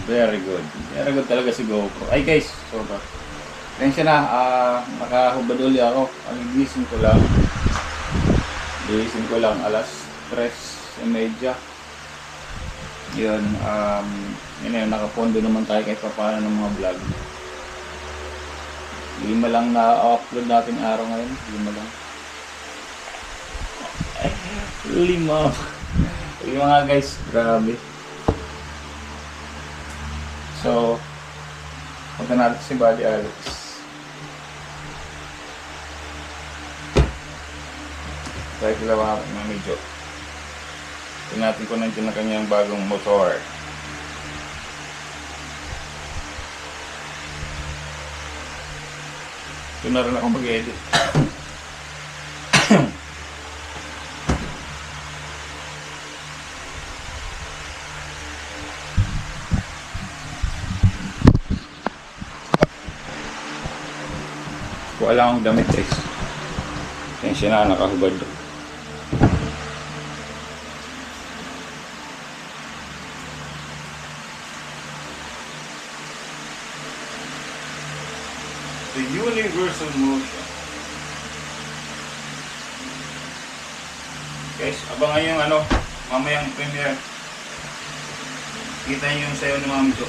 Very good. Very good talaga si GoPro. Ay guys, sorry. Tensya na, nakahubad uli ako. Ang gising ko lang. Gising ko lang alas 3:30. Yun, yun na yun, nakapondo naman tayo kahit paano ng mga vlog. 5 lang na-upload natin araw ngayon. 5 lang. 5 nga guys, grabe. So, punta natin si Buddy Alex. Tayo kilawa ng medyo. Tingnan natin kung nandiyan na kanyang bagong motor. Ito na rin ako mag-edit. Wala akong damit guys. Tensya na, nakahubad. The universal motion. Guys, abangan yung mamayang premiere. Kita nyo yung sayo ng Mami Jo.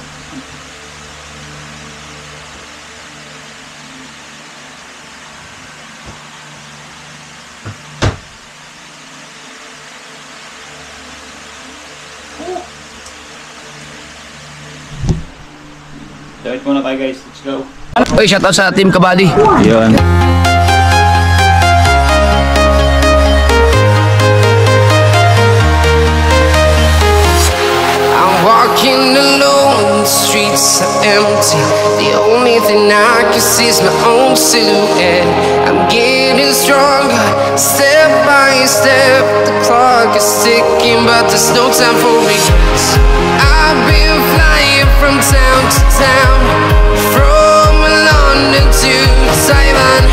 Dawit muna tayo guys, let's go. Oy, shoutout sa Team Kabady. Yun. I'm walking alone, the streets are empty. The only thing I can see is my own silhouette. I'm getting stronger, step by step. The clock is ticking, but there's no time for regrets. I've been flying from town to town, from London to Taiwan.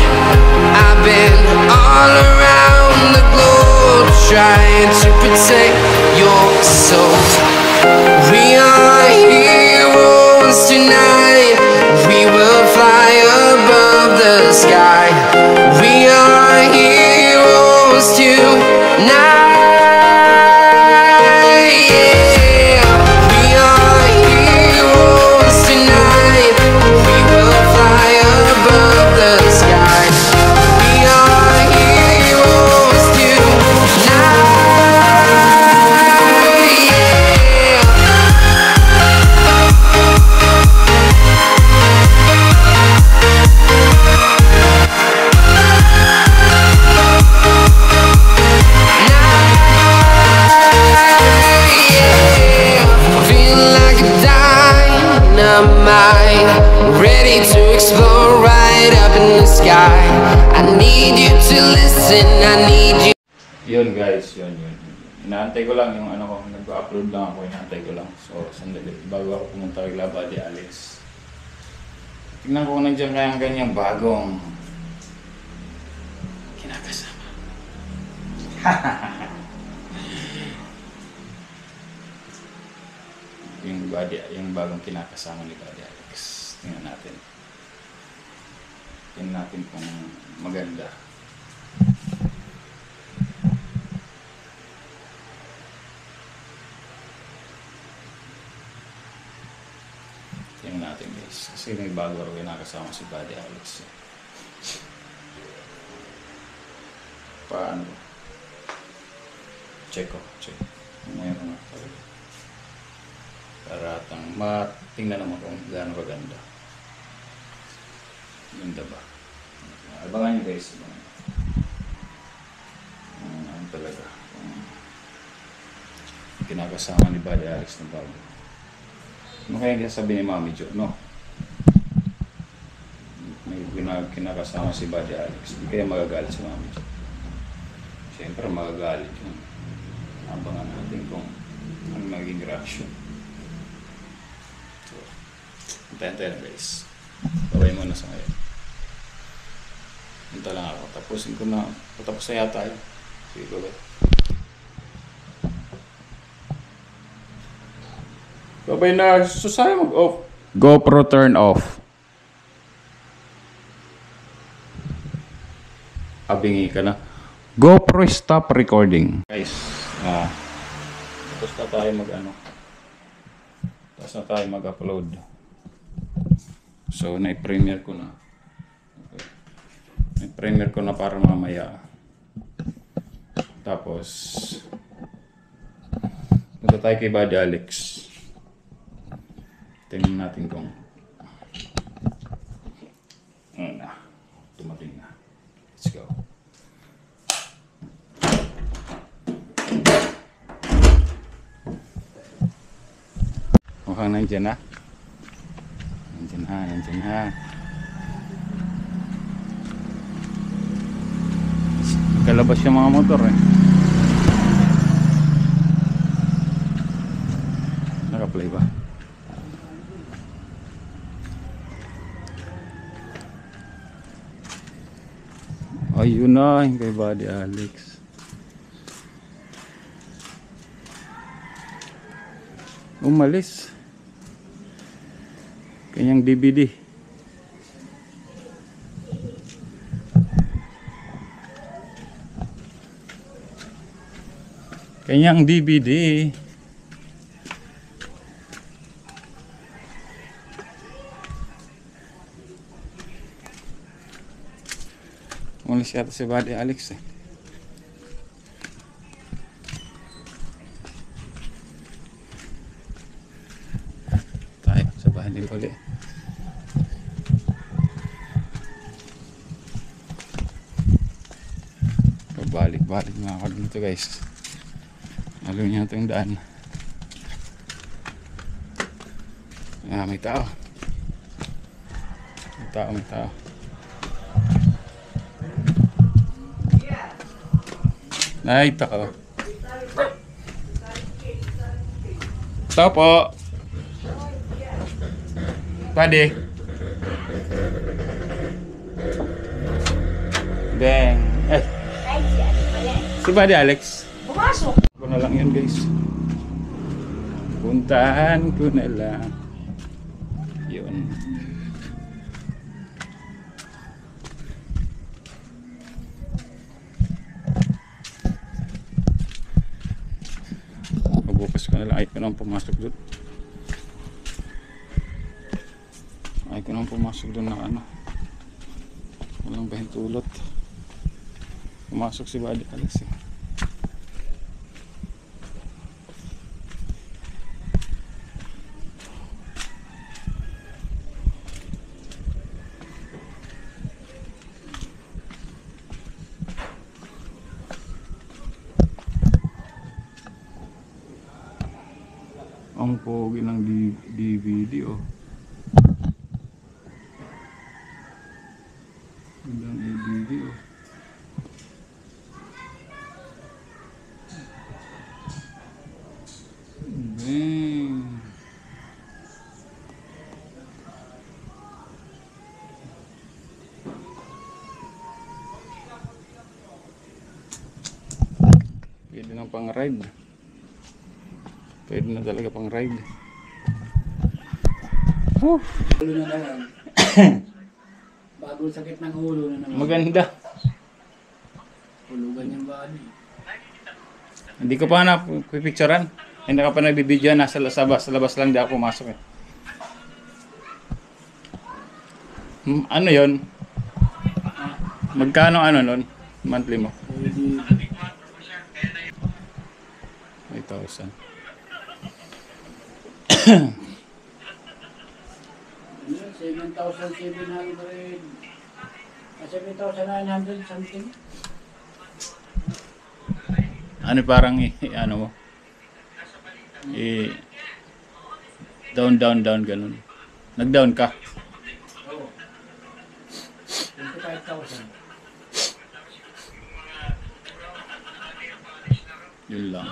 I've been all around the globe, trying to protect your soul. We are heroes tonight. We will fly above the sky. We are heroes tonight. Ready to explore right up in the sky. I need you to listen, I need you. Yun guys, yun. Inaantay ko lang yung ko, nag-upload lang ako, inaantay ko lang. So, sandali, bago ako pumunta kay Buddy Alex. Tingnan ko kung nandiyan kaya ang ganyang bagong kinakasama. yung bagong kinakasama ni Buddy Alex. Tingnan natin. Tingnan natin kung maganda. Tingnan natin guys. Kasi may bago rin kinakasama si Buddy Alex. Paano? Check ko. Mayroon na talaga. Para matingnan naman kung gaano kaganda. Ganda ba? Abangan nyo guys. Ano talaga. Kinakasama ni Buddy Alex ng bago. Ano kaya sabi ni Mami Jo, no? May kinakasama si Buddy Alex. Hindi kaya magagalit si Mami Jo. Siyempre magagalit yun. Abangan natin kung ano magiging reaction. So, antayin na guys. Babay muna sa ngayon. Punta lang ako. Tapusin ko na. Patapos na yata yun. Sige babay. Babay na, susaya mag-off. GoPro turn off. Abingi ka na. GoPro stop recording. Guys, tapos na tayo tapos na tayo mag-upload. So, na-premiere ko na. Okay. Na-premiere ko na para mamaya. Tapos, punta tayo kay Buddy Alex. Tingnan natin kung tumating na. Let's go. Mukhang nandiyan na. Nandiyan na. Kalabas yung mga motor eh. Naka-play ba? Ayun na, yung kay Buddy Alex. Umalis. Kanyang DVD. Kanyang DVD. Umalis yata si Buddy Alex eh. Tayo sa bahay din ulit. Pabalik-balik na ako dito guys. Alam niyo itong daan. May tao. May tao. Ay, tao. Tao po. Pwede. Bang. Si Buddy Alex. Pumasok. Ko na lang yun guys. Puntahan ko na lang. Yun. Bukas ko na lang. Ay ko nang pumasok doon. Ay ko nang pumasok doon na ano. Walang bahintulot. Pumasok si Buddy Alex eh. Ang pogi ng DVD oh. Ang DVD oh. Bang. Pwede ng pang ride. Pwede na talaga pang ride. Ulo na naman. Bagong sakit ng ulo na naman. Maganda. Hulugan yung bali. Hindi ko pa na-picturean. Hindi ka pa nagbibideo. Nasa labas lang. Di ako pumasok eh. Ano yon? Magkano nun? Monthly mo? 5,000. 7,700. 7,900 something. Ano parang ano mo? Down ganun. Nag-down ka? Oo. 25,000. Yun lang.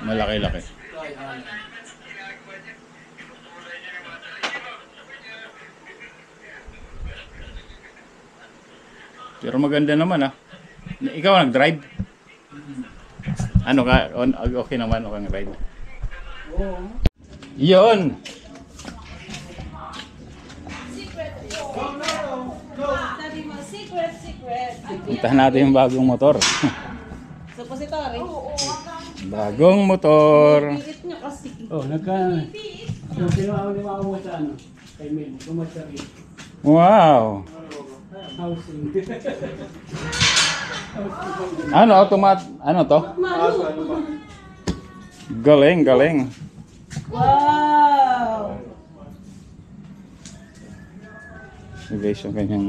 Malaki-laki. Pero maganda naman ah. Ikaw nag-drive? Ano ka? Okay naman, okay nag-ride. Yun! Sabi mo, secret, secret. Puntahan natin yung bagong motor. Suppository. Bagong motor. Pilit nyo kasi. Oh, nagka... Yung pinawag mo sa ano? Kay Mel, kumasari. Wow! Housing. Ano, ano to? Galing, galing. Wow! Guys, yung kanyang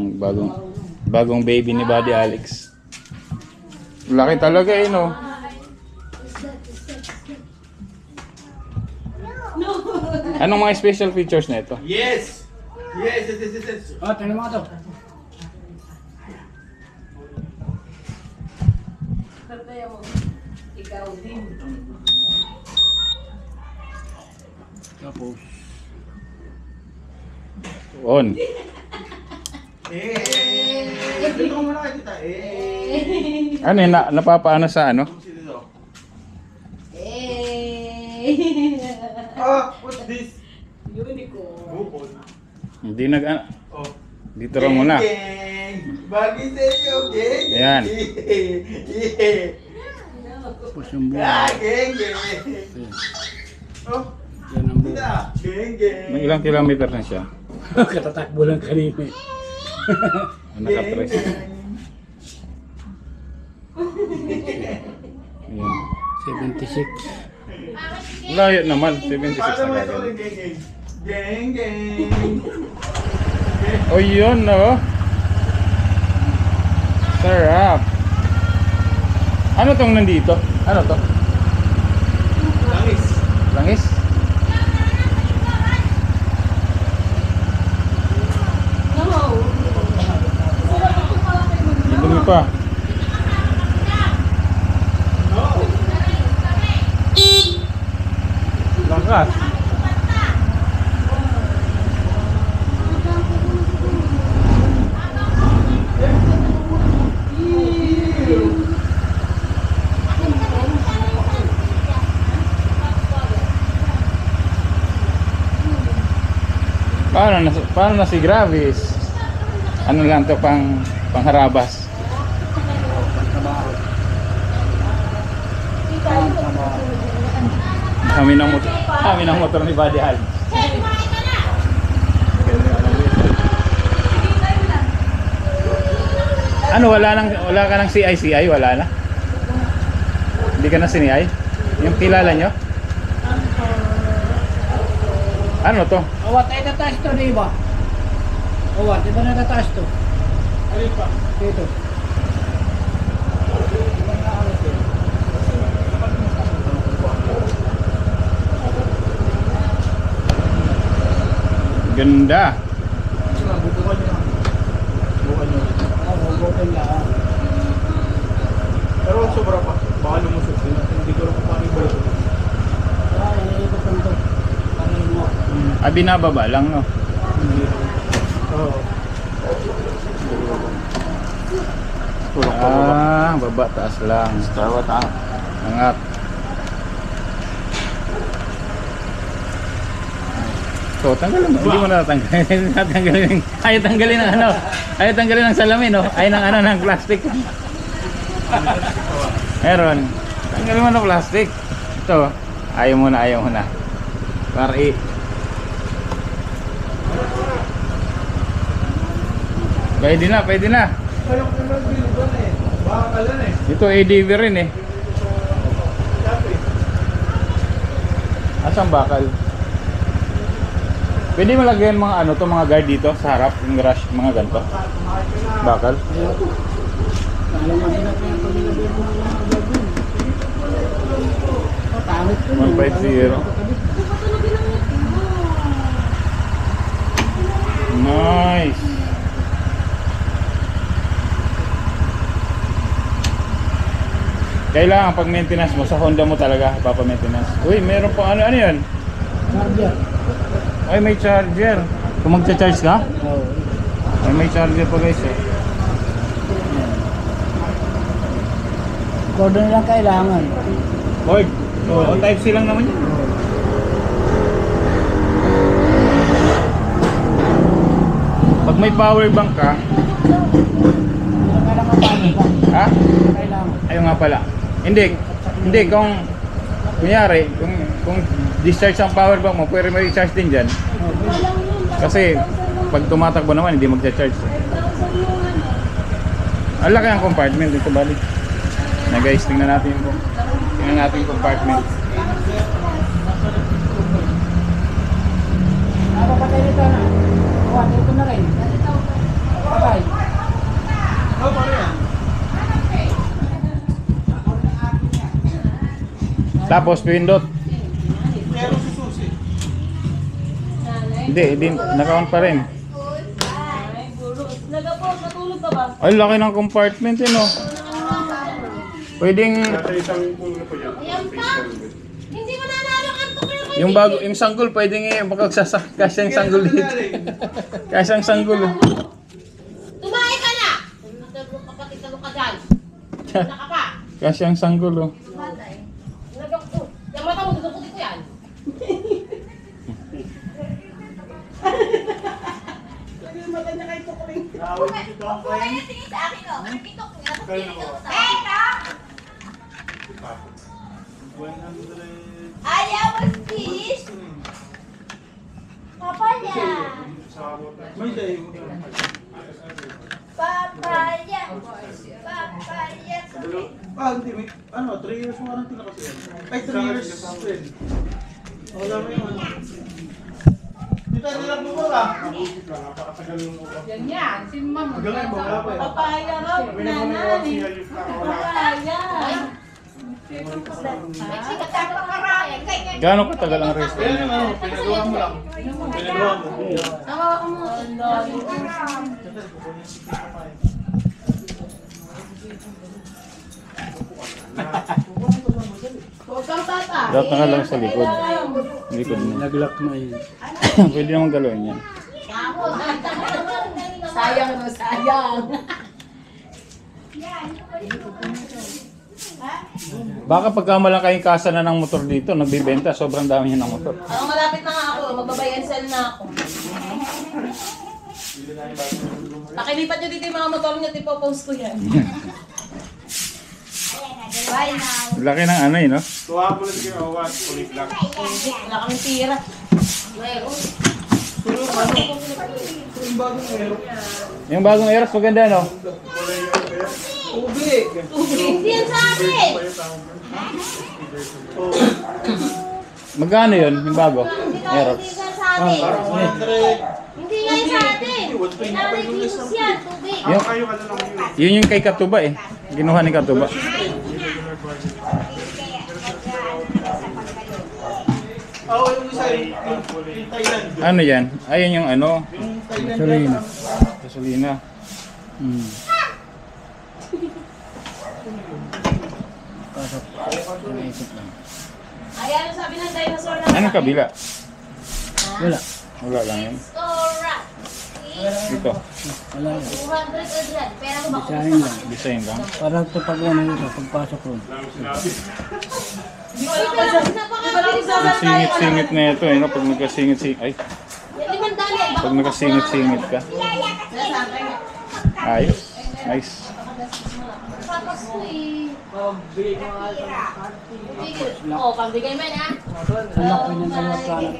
bagong baby ni Buddy Alex. Laki talaga eh, no? Anong mga special features na ito? Yes! Yes, yes, yes, yes, yes. Oh, tingnan mo ito. Tataya mo. Ikaw din. Tapos. On. Dito ka muna kita. Ano yun? Napapaano sa ano? Sino to? Eh. What's this? Unicorn. Bukod. Hindi Oh. dito lang muna. Geng! Bagay sa iyo, geng! Ayan. Yeah! Tapos yung buhay. Geng, geng! Oh, Yan ang buhay. kita! Geng, geng! May ilang kilometer na siya. Katatakbo lang kanina eh. Nakapress. Ayan. 76. Layo naman. 76 Paano mo na ito kagad. ulit, geng, geng? Geng, geng! O yun, no? Sarap. Ano tong nandito? Ano to? Langis! Langis? No. Dumi pa. Lakas. Paano na si Gravis? Ano lang to pangharabas? Kami ng motor ni Buddy Hal. Ano, wala ka ng CI, wala na? Hindi ka na CI? Yung kilala nyo? Ano to? Awat, ay tataas to, di ba? Awat, di ba natataas to? Alin pa? Dito. Ganda. Bubukan nyo. Bubukan nyo. Bubukan lang. Pero sobra pa. Baka lumusot din. Hindi ko lang kung paano yung balik. Ay, ito pa ito. Ano mo? Binababa lang, no? Oo. Baba, taas lang. Angat. So, tanggalin mo. Hindi mo na tanggalin. Ayaw tanggalin ng ano. Ayaw tanggalin ng salamin, no? Ayaw ng ano, ng plastic. Meron. Tanggalin mo ng plastic. Ito. Ayaw mo na. Para Pwede na. Ayok na mag-bilban eh. Baka kalan eh. Ito ADV rin eh. Sabi. Asang bakal? Pwede mo lagyan mga ano to, mga guard dito sa harap, yung garage, mga ganito. Bakal? Alam mo, hindi natin ang paglalagay mo ng mga gagawin. Pangit ko. 150. Nice. Kailangan pag maintenance mo sa Honda mo talaga ipapa-maintenance. Uy, meron pa ano yan? Charger. Ay, may charger. Kung magcha-charge ka? Oo. Ay, may charger pa guys eh. Cordon lang kailangan. Cord. Oh, type C lang naman yan. may power bank ka, ha? Ayun nga pala. Hindi kung kunyari, kung discharge ang power bank mo, pwede mo i-charge din dyan. Kasi pag tumatakbo naman, hindi magcha-charge. Ang laki ang compartment dito, balik. Na guys, tingnan natin yung compartment. Patay nito na. Kuha, dito na rin. Patay. Oh, paano yan? Tapos pindot. Meron sususi. Hindi, naka-on pa rin. Ay, gulo. Nagapos, natulog ka ba? Ay, laki ng compartment yun, oh. Pwedeng Hindi mo nanalo ang tukay ko. yung sanggol, pwedeng kasya yung sanggol dito. Kasya yung sanggol, oh. Tumae ka na! Kapatid ka dyan. Naka pa. Kasya yung sanggol, oh. Nagapos. Yung mata mo, dudukutin ko yan. Ayaw mo fish? Papaya. May day. Papaya. Papaya. Hindi. May, 3 years warranty na kasi yan. Ay, 3 years. Wala mo yun. Dito, nilang bumula. Yan, si Ma'am. Magaling mo, wala pa yan. Papaya raw, nanay. Papaya. Gaano katagal ang rest? Ayan yung pinagawa mo lang. Pinagawa mo. Tawa mo. Huwag kang tata. Dapat nga lang sa likod. Likod mo. Nag-lock mo yun. Pwede naman galawin yan. Sayang no, sayang. Baka pagkamalang kayong kasa na ng motor dito, nagbibenta, sobrang dami niya ng motor. Malapit na nga ako. Magbabay and sell na ako. Pakilipat nyo dito yung mga motor nyo. Tipo-post ko yan. Bye now. Laki ng ano yun, no? Tuwa mo lang yung awas. Ulit lang. Wala kaming tira. Meron. Yung bagong meron. Yung bagong Eros, maganda, no? Tubig. Hindi yan sa akin. Magkano yun, yung bago? Hindi Eros. yan sa akin. Parang 100. Hindi yan sa atin. Kailangan Jesus yan. Tubig. Yung, yun yung kay Katuba eh. Ginuha ni Katuba. Yung isa yung Thailand. Ano yan? Ayun yung ano, Yung Thailand. gasolina. Ayan ang sabi ng dinosaur na. Anong kabila? Wala. Wala lang yun. Alright. Dito, Wala yan. 200 agad. Pera ko ba? Design lang. design lang. Para ito pag ano ito, pagpasok ron. Di ba lang kasi? Di ba lang isa Ang singit-singit na ito eh, no? Pag nagkasingit-singit, ay, pag nagkasingit-singit ka. Ayos, nice. Tapos ko eh. Oo, pambigay mo na. Anak ko ng dalawa plano.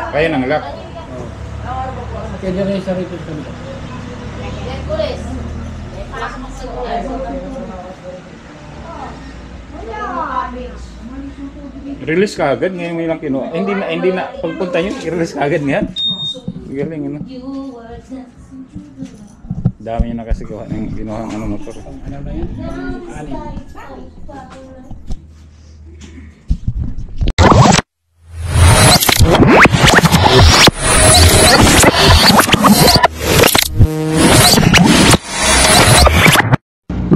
Kaya nang lock. Kaya rin sa rito sa rito. Release ka agad, ngayon mo lang kinuha. Hindi na, pagpunta nyo, i-release ka agad ngayon. Galing, ano? Dami nyo na kasi gawa ng ginawa ng ano motor. Ano na yan? Anin.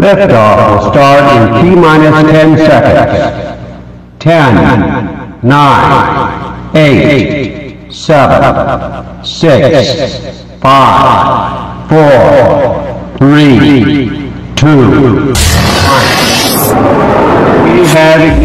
Liftoff will start in T-minus 10 seconds. 10, 9, 8, 7, 6, 5, 4, 3, 2, 1. We have